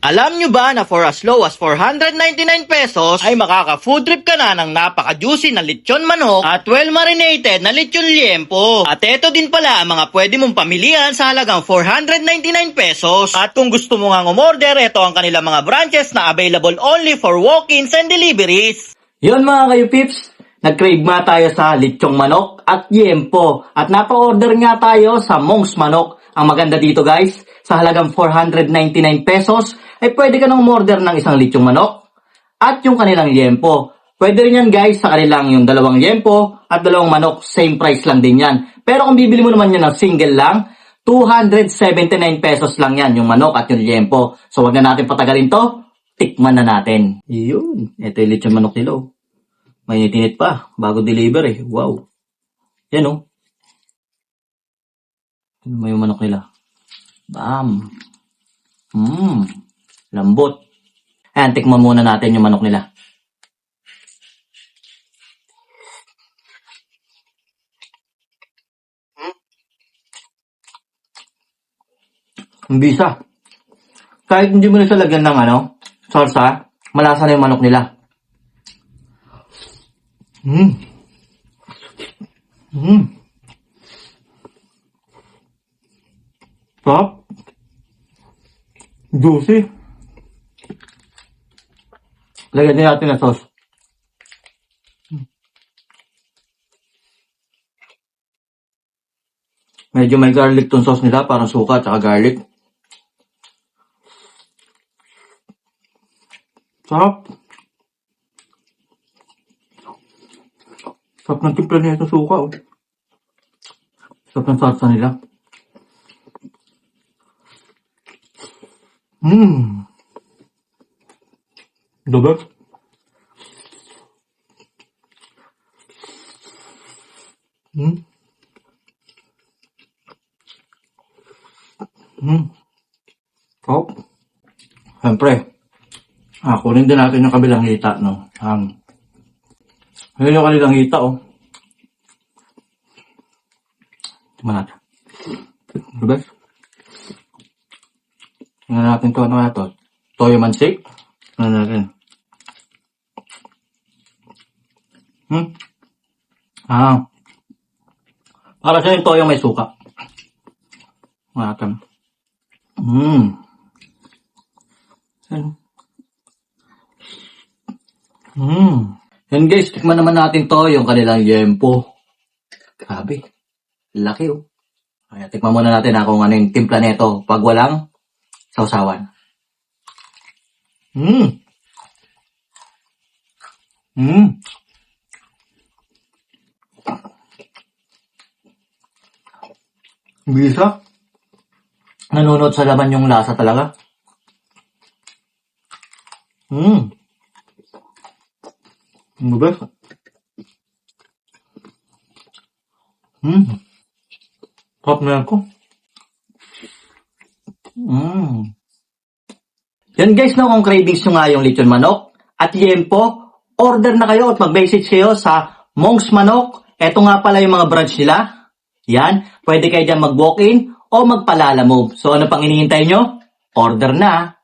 Alam nyo ba na for as low as 499 pesos ay makaka-food trip ka na ng napaka-juicy na lechon manok at well-marinated na lechon liempo. At eto din pala ang mga pwede mong pamilihan sa halagang 499 pesos. At kung gusto mo nga umorder, eto ang kanilang mga branches na available only for walk-ins and deliveries. Yun mga kayo pips, nag-crave nga tayo sa lechong manok at liempo. At napa-order nga tayo sa Mong's Manok. Ang maganda dito guys, sa halagang 499 pesos, ay pwede ka nang umorder ng isang lechong manok at yung kanilang liempo. Pwede rin yan guys sa kanilang yung dalawang liempo at dalawang manok, same price lang din yan. Pero kung bibili mo naman yan ng single lang, 279 pesos lang yan, yung manok at yung liempo. So wag na natin patagalin to, tikman na natin. Yun, ito yung lechong manok nila. Mainit-init pa, bago deliver eh. Wow. Yan oh. Ano mo yung manok nila? Bam. Lambot. Ayan, tikman muna natin yung manok nila. Ang bisa. Kahit hindi mo na siya lagyan ng salsa, malasa na yung manok nila. Sarap. Juicy. Lagyan din natin ng sauce. Medyo may garlic tong sauce nila, parang suka at saka garlic. Sarap. Sarap ng timpla nila itong suka. Oh. Sarap ng salsa nila. The best. Oh. Siyempre, kunin din natin yung kabilang hita, no? Ngayon yung kanilang hita, oh. Tingnan natin. The best. Tingnan natin to, ano nga to? Toyo mansik. Tingnan natin. Para sa yung toyo may suka. Tingnan natin. Yan guys, tikman naman natin to, yung kanilang liempo. Grabe. Laki oh. Ayan, tikman muna natin kung ano yung timpla nito pag walang sausawan. Bisa. Nanunod sa laman yung lasa talaga. Mabes. Top na ako. Yan guys, no, kung cravings nyo nga yung lechon manok at liempo, order na kayo at mag-message kayo sa Mong's Manok. Eto nga pala yung mga branch nila. Yan, pwede kayo dyan mag-walk-in o magpalala move. So ano pang hinihintay nyo? Order na.